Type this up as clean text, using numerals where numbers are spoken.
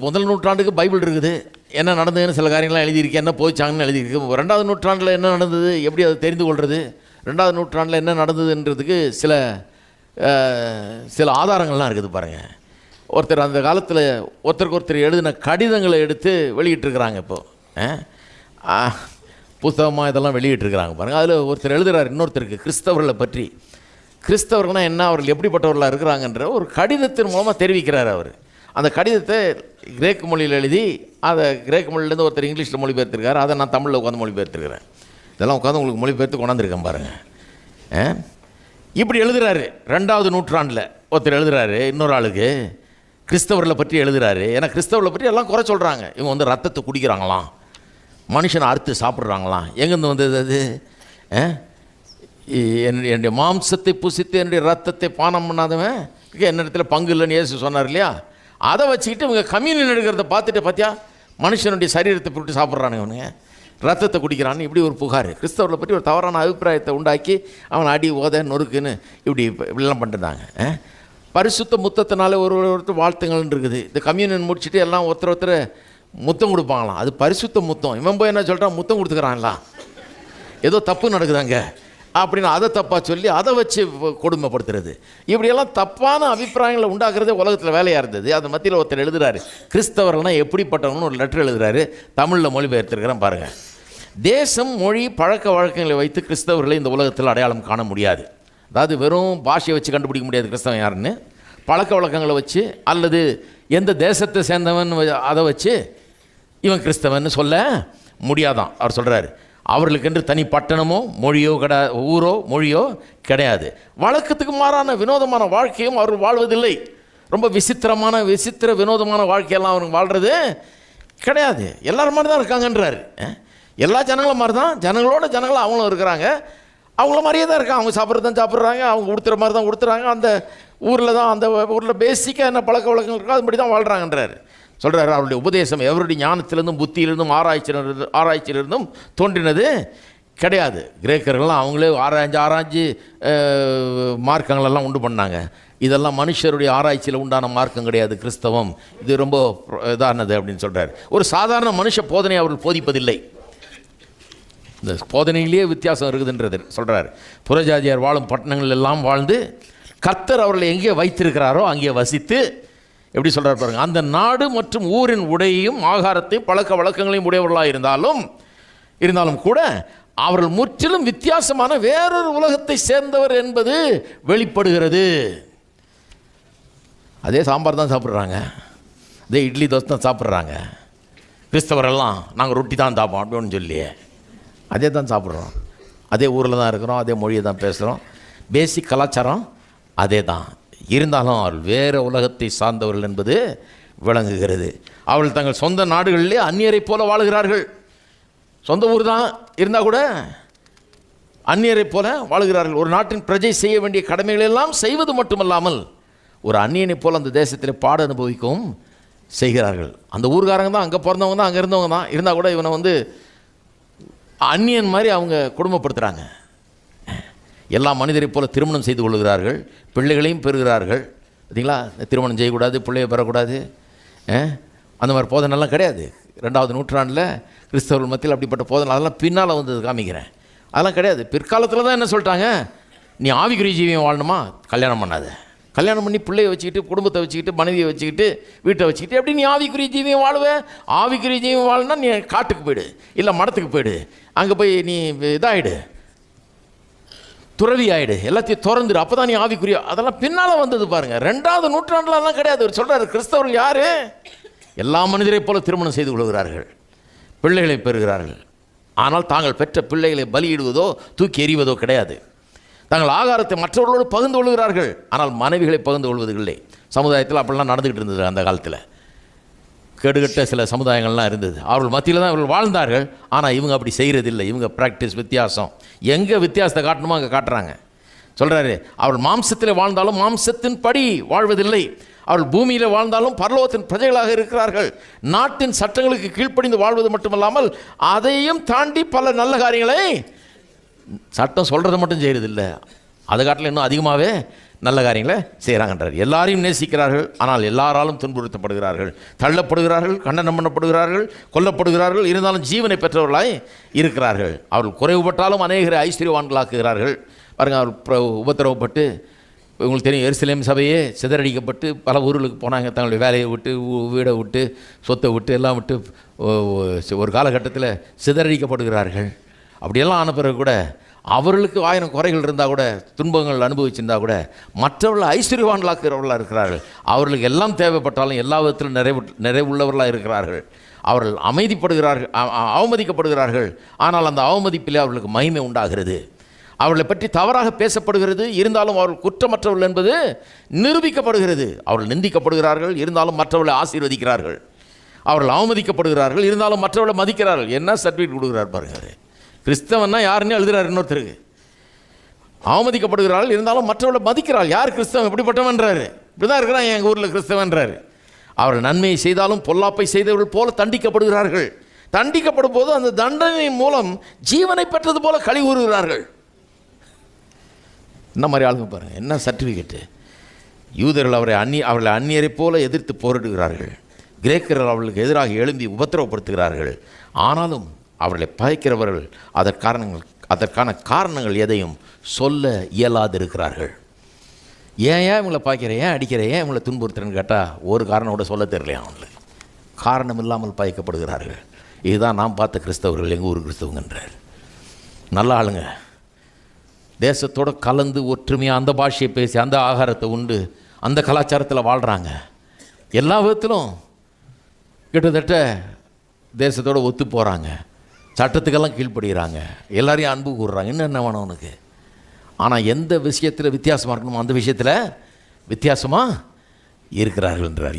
முதல் நூற்றாண்டுக்கு பைபிள் இருக்குது, என்ன நடந்ததுன்னு சில காரியங்கள்லாம் எழுதியிருக்கு, என்ன போச்சாங்கன்னு எழுதியிருக்கு. 2வது நூற்றாண்டில் என்ன நடந்தது, எப்படி அதை தெரிந்து கொள்வது, 2வது நூற்றாண்டில் என்ன நடந்ததுன்றதுக்கு சில ஆதாரங்கள்லாம் இருக்குது பாருங்கள். ஒருத்தர் அந்த காலத்தில் ஒருத்தருக்கு ஒருத்தர் எழுதின கடிதங்களை எடுத்து வெளியிட்டிருக்கிறாங்க. இப்போது புத்தகமாக இதெல்லாம் வெளியிட்டிருக்கிறாங்க பாருங்கள். அதில் ஒருத்தர் எழுதுகிறார் இன்னொருத்தருக்கு கிறிஸ்தவர்களை பற்றி. கிறிஸ்தவர்கள்னால் என்ன, அவர்கள் எப்படிப்பட்டவர்களாக இருக்கிறாங்கன்ற ஒரு கடிதத்தின் மூலமாக தெரிவிக்கிறார் அவர். அந்த கடிதத்தை கிரேக்கு மொழியில் எழுதி அதை கிரேக்கு மொழியிலேருந்து ஒருத்தர் இங்கிலீஷில் மொழிபெயர்த்திருக்காரு. அதை நான் தமிழில் உட்காந்து மொழிபெயர்த்திருக்கிறேன். இதெல்லாம் உட்காந்து உங்களுக்கு மொழிபெயர்த்து கொண்டாந்துருக்கேன் பாருங்கள். இப்படி எழுதுகிறாரு. 2வது நூற்றாண்டில் ஒருத்தர் எழுதுகிறாரு இன்னொரு ஆளுக்கு, கிறிஸ்தவர்களை பற்றி எழுதுகிறாரு. ஏன்னா கிறிஸ்தவர்களை பற்றி எல்லாம் குறை சொல்கிறாங்க. இவங்க வந்து ரத்தத்தை குடிக்கிறாங்களாம், மனுஷனை அறுத்து சாப்பிட்றாங்களாம். எங்கேருந்து வந்தது அது? என்னுடைய மாம்சத்தை புசித்து என்னுடைய ரத்தத்தை பானம் பண்ணாதவன் என்னிடத்தில் பங்கு இல்லைன்னு இயேசு சொன்னார் இல்லையா? அதை வச்சுக்கிட்டு இவங்க கம்யூனியன் எடுக்கிறத பார்த்துட்டு பார்த்தியா மனுஷனுடைய சரீரத்தை போட்டு சாப்பிட்றானுங்க, இவனுங்க ரத்தத்தை குடிக்கிறான்னு இப்படி ஒரு புகார். கிறிஸ்தவர்களை பற்றி ஒரு தவறான அபிப்பிராயத்தை உண்டாக்கி அவன் அடி ஓத நொறுக்குன்னு இப்படிலாம் பண்ணிருந்தாங்க. பரிசுத்த முத்தத்தினால ஒருத்தர் வாழ்த்துங்கள்னு இருக்குது. இந்த கம்யூனியன் முடிச்சுட்டு எல்லாம் ஒருத்தர் முத்தம் கொடுப்பாங்களாம். அது பரிசுத்த முத்தம். இவன் போய் என்ன சொல்கிறான், முத்தம் கொடுத்துக்கிறான்லாம், ஏதோ தப்பு நடக்குதாங்க அப்படின்னு அதை தப்பாக சொல்லி அதை வச்சு கொடுமைப்படுத்துறது. இப்படியெல்லாம் தப்பான அபிப்பிராயங்களை உண்டாக்குறதே உலகத்தில் வேலையாக இருந்தது. அது மத்தியில் ஒருத்தர் எழுதுகிறாரு, கிறிஸ்தவர்கள்னால் எப்படிப்பட்டவங்கன்னு ஒரு லெட்டர் எழுதுகிறாரு. தமிழில் மொழிபெயர்த்திருக்கிறேன் பாருங்கள். தேசம், மொழி, பழக்க வழக்கங்களை வைத்து கிறிஸ்தவர்களை இந்த உலகத்தில் அடையாளம் காண முடியாது. அதாவது வெறும் பாஷையை வச்சு கண்டுபிடிக்க முடியாது கிறிஸ்தவன் யாருன்னு. பழக்க வழக்கங்களை வச்சு அல்லது எந்த தேசத்தை சேர்ந்தவன் அதை வச்சு இவன் கிறிஸ்தவன் சொல்ல முடியாதான். அவர் சொல்கிறார், அவர்களுக்கென்று தனி பட்டணமோ மொழியோ ஊரோ மொழியோ கிடையாது. வழக்கத்துக்கு மாறான வினோதமான வாழ்க்கையும் அவர் வாழ்வதில்லை. ரொம்ப விசித்திர வினோதமான வாழ்க்கையெல்லாம் அவருக்கு வாழ்கிறது கிடையாது. எல்லாரும் மாதிரி தான் இருக்காங்கன்றாரு. எல்லா ஜனங்களும் மாதிரி தான், ஜனங்களாக அவங்களும் இருக்கிறாங்க, அவங்கள மாதிரியே தான் இருக்காங்க. அவங்க சாப்பிட்றது தான் சாப்பிட்றாங்க, அவங்க உடுத்துற மாதிரி தான் உடுத்துறாங்க. அந்த ஊரில் பேசிக்காக என்ன பழக்க வழக்கங்கள் இருக்கோ அதுபடி தான் வாழ்கிறாங்கன்றாரு. சொல்கிறாரு, அவருடைய உபதேசம் எவருடைய ஞானத்திலிருந்தும் புத்தியிலிருந்தும் ஆராய்ச்சியிலிருந்தும் தோன்றினது கிடையாது. கிரேக்கர்கள்லாம் அவங்களே ஆராய்ஞ்சு மார்க்கங்களெல்லாம் உண்டு பண்ணாங்க. இதெல்லாம் மனுஷருடைய ஆராய்ச்சியில் உண்டான மார்க்கம் கிடையாது கிறிஸ்தவம். இது ரொம்ப இதானது அப்படின்னு சொல்கிறார். ஒரு சாதாரண மனுஷ போதனை அவர்கள் போதிப்பதில்லை. இந்த போதனையிலேயே வித்தியாசம் இருக்குதுன்றது சொல்கிறார். புறஜாதியார் வாழும் பட்டணங்கள் எல்லாம் வாழ்ந்து கர்த்தர் அவர்களை எங்கே வைத்திருக்கிறாரோ அங்கே வசித்து, எப்படி சொல்கிறார் பாருங்க, அந்த நாடு மற்றும் ஊரின் உடையையும் ஆகாரத்தையும் பழக்க வழக்கங்களையும் உடையவர்களாக இருந்தாலும் கூட அவர்கள் முற்றிலும் வித்தியாசமான வேறொரு உலகத்தை சேர்ந்தவர் என்பது வெளிப்படுகிறது. அதே சாம்பார் தான் சாப்பிட்றாங்க, அதே இட்லி தோசை தான் சாப்பிட்றாங்க. கிறிஸ்தவரெல்லாம் நாங்கள் ரொட்டி தான் சாப்பிடுவோம் அப்படின்னு சொல்லி அதே தான் சாப்பிட்றோம். அதே ஊரில் தான் இருக்கிறோம், அதே மொழியை தான் பேசுகிறோம், பேசிக் கலாச்சாரம் அதே தான். இருந்தாலும் அவர்கள் வேறு உலகத்தை சார்ந்தவர்கள் என்பது விளங்குகிறது. அவர்கள் தங்கள் சொந்த நாடுகளிலே அந்நியரை போல வாழுகிறார்கள். சொந்த ஊர் தான் இருந்தால் கூட அந்நியரை போல வாழுகிறார்கள். ஒரு நாட்டின் பிரஜை செய்ய வேண்டிய கடமைகளெல்லாம் செய்வது மட்டுமல்லாமல் ஒரு அந்நியனை போல் அந்த தேசத்தில் பாட அனுபவிக்கவும் செய்கிறார்கள். அந்த ஊர்காரங்க தான், அங்கே பிறந்தவங்க தான், அங்கே இருந்தவங்க தான், இருந்தால் கூட இவனை அந்நியன் மாதிரி அவங்க குடும்பப்படுத்துகிறாங்க. எல்லா மனிதரை போல திருமணம் செய்து கொள்கிறார்கள், பிள்ளைகளையும் பெறுகிறார்கள். பார்த்தீங்களா, திருமணம் செய்யக்கூடாது, பிள்ளையை பெறக்கூடாது, அந்த மாதிரி போதனைலாம் கிடையாது. 2வது நூற்றாண்டில் கிறிஸ்தவர்கள் மத்தியில் அப்படிப்பட்ட போதனை அதெல்லாம் பின்னால் வந்து காமிக்கிறேன். அதெல்லாம் கிடையாது. பிற்காலத்தில் தான் என்ன சொல்லிட்டாங்க, நீ ஆவிக்குரிய ஜீவியம் வாழணுமா, கல்யாணம் பண்ணாத. கல்யாணம் பண்ணி பிள்ளையை வச்சுக்கிட்டு, குடும்பத்தை வச்சுக்கிட்டு, மனைவியை வச்சுக்கிட்டு, வீட்டை வச்சுக்கிட்டு எப்படி நீ ஆவிக்குரிய ஜீவியம் வாழுவேன்? ஆவிக்குரிய ஜீவியம் வாழணும்னா நீ காட்டுக்கு போயிடு, இல்லை மடத்துக்கு போயிடு, அங்கே போய் நீ இதாகிடு, துறவி ஆகிடு, எல்லாத்தையும் திறந்துடு, அப்போ தான் நீ ஆவிக்குரிய. அதெல்லாம் பின்னால் வந்தது பாருங்கள். 2வது நூற்றாண்டுலாம் கிடையாது. அவர் சொல்கிறார், கிறிஸ்தவர்கள் யார்? எல்லா மனிதரை போல திருமணம் செய்து கொள்கிறார்கள், பிள்ளைகளை பெறுகிறார்கள். ஆனால் தாங்கள் பெற்ற பிள்ளைகளை பலியிடுவதோ தூக்கி எறிவதோ கிடையாது. தாங்கள் ஆகாரத்தை மற்றவர்களோடு பகிர்ந்து கொள்கிறார்கள், ஆனால் மனைவிகளை பகிர்ந்து கொள்வது இல்லை. சமுதாயத்தில் அப்படிலாம் நடந்துக்கிட்டு இருந்தது அந்த காலத்தில். கெடுகட்ட சில சமுதாயங்கள்லாம் இருந்தது. அவர்கள் மத்தியில் தான் அவர்கள் வாழ்ந்தார்கள். ஆனால் இவங்க அப்படி செய்கிறதில்லை. இவங்க ப்ராக்டிஸ் வித்தியாசம். எங்கே வித்தியாசத்தை காட்டணுமோ அங்கே காட்டுறாங்க. சொல்கிறாரு, அவர்கள் மாம்சத்தில் வாழ்ந்தாலும் மாம்சத்தின் படி வாழ்வதில்லை. அவர்கள் பூமியில் வாழ்ந்தாலும் பரலோகத்தின் பிரஜைகளாக இருக்கிறார்கள். நாட்டின் சட்டங்களுக்கு கீழ்ப்படிந்து வாழ்வது மட்டுமல்லாமல் அதையும் தாண்டி பல நல்ல காரியங்களை, சட்டம் சொல்கிறத மட்டும் செய்கிறதில்லை, அதை காட்டில் இன்னும் அதிகமாகவே நல்ல காரியங்களை செய்கிறாங்கன்றார். எல்லாரையும் நேசிக்கிறார்கள், ஆனால் எல்லாராலும் துன்புறுத்தப்படுகிறார்கள், தள்ளப்படுகிறார்கள், கண்டனம் பண்ணப்படுகிறார்கள், கொல்லப்படுகிறார்கள். இருந்தாலும் ஜீவனை பெற்றவர்களாய் இருக்கிறார்கள். அவர்கள் குறைவுபட்டாலும் அநேகரை ஐஸ்வர்யவான்களாக்குகிறார்கள். பாருங்கள், அவர் உபத்திரவப்பட்டு, உங்களுக்கு தெரியும், எருசலேம் சபையே சிதறடிக்கப்பட்டு பல ஊர்களுக்கு போனாங்க. தங்களுடைய வேலையை விட்டு, வீடை விட்டு, சொத்தை விட்டு, எல்லாம் விட்டு ஒரு காலகட்டத்தில் சிதறடிக்கப்படுகிறார்கள். அப்படியெல்லாம் ஆன பிறகு கூட அவர்களுக்கு 1000 குறைகள் இருந்தால் கூட, துன்பங்கள் அனுபவிச்சிருந்தால் கூட, மற்றவர்கள் ஐஸ்வர்யவான்களாக்குறவர்களாக இருக்கிறார்கள். அவர்களுக்கு எல்லாம் தேவைப்பட்டாலும் எல்லா விதத்திலும் நிறைவுள்ளவர்களாக இருக்கிறார்கள். அவர்கள் அமைதிப்படுகிறார்கள், அவமதிக்கப்படுகிறார்கள். ஆனால் அந்த அவமதிப்பிலே அவர்களுக்கு மகிமை உண்டாகிறது. அவர்களை பற்றி தவறாக பேசப்படுகிறது, இருந்தாலும் அவர்கள் குற்றமற்றவர்கள் என்பது நிரூபிக்கப்படுகிறது. அவர்கள் நிந்திக்கப்படுகிறார்கள், இருந்தாலும் மற்றவர்களை ஆசீர்வதிக்கிறார்கள். அவர்கள் அவமதிக்கப்படுகிறார்கள், இருந்தாலும் மற்றவர்களை மதிக்கிறார்கள். என்ன சர்டிஃபிகேட் கொடுக்குறார் பாருங்க. கிறிஸ்தவன்னா யாருன்னு எழுதுறாரு இன்னொருத்தருக்கு. அவமதிக்கப்படுகிறார்கள், இருந்தாலும் மற்றவர்களை மதிக்கிறாள். யார் கிறிஸ்தவன்? எப்படிப்பட்டவன்றாரு? இப்படி தான் இருக்கிறான் எங்கள் ஊரில் கிறிஸ்தவன்றாரு. அவர்கள் நன்மையை செய்தாலும் பொல்லாப்பை செய்தவர்கள் போல தண்டிக்கப்படுகிறார்கள். தண்டிக்கப்படும் போது அந்த தண்டனையின் மூலம் ஜீவனை பெற்றது போல களி கூறுகிறார்கள். என்ன மாதிரி ஆளுங்க பாருங்கள், என்ன சர்டிஃபிகேட்டு. யூதர்கள் அவர்களை அந்நியரை போல எதிர்த்து போரிடுகிறார்கள். கிரேக்கர்கள் அவர்களுக்கு எதிராக எழும்பி உபத்திரவப்படுத்துகிறார்கள். ஆனாலும் அவர்களை பகைக்கிறவர்கள் அதற்கான காரணங்கள் எதையும் சொல்ல இயலாதிருக்கிறார்கள். ஏன் இவங்களை பாய்க்கிறேன், ஏன் அடிக்கிறேன், ஏன் இவங்களை துன்புறுத்துறேன்னு கேட்டால் ஒரு காரணம் கூட சொல்ல தெரியலையா அவங்களுக்கு. காரணம் இல்லாமல் பாய்க்கப்படுகிறார்கள். இதுதான் நாம் பார்த்த கிறிஸ்தவர்கள், எங்கள் ஊர் கிறிஸ்தவங்கன்றார். நல்ல ஆளுங்க, தேசத்தோடு கலந்து ஒற்றுமையாக அந்த பாஷையை பேசி, அந்த ஆகாரத்தை உண்டு, அந்த கலாச்சாரத்தில் வாழ்கிறாங்க. எல்லா விதத்திலும் கிட்டத்தட்ட தேசத்தோடு ஒத்து போகிறாங்க. சட்டத்துக்கெல்லாம் கீழ்ப்படுகிறாங்க. எல்லாரையும் அன்பு கூறுறாங்க. இன்னும் என்ன வேணும் அவனுக்கு? ஆனால் எந்த விஷயத்தில் வித்தியாசமாக இருக்கணுமோ அந்த விஷயத்தில் வித்தியாசமாக இருக்கிறார்கள்ன்றார்.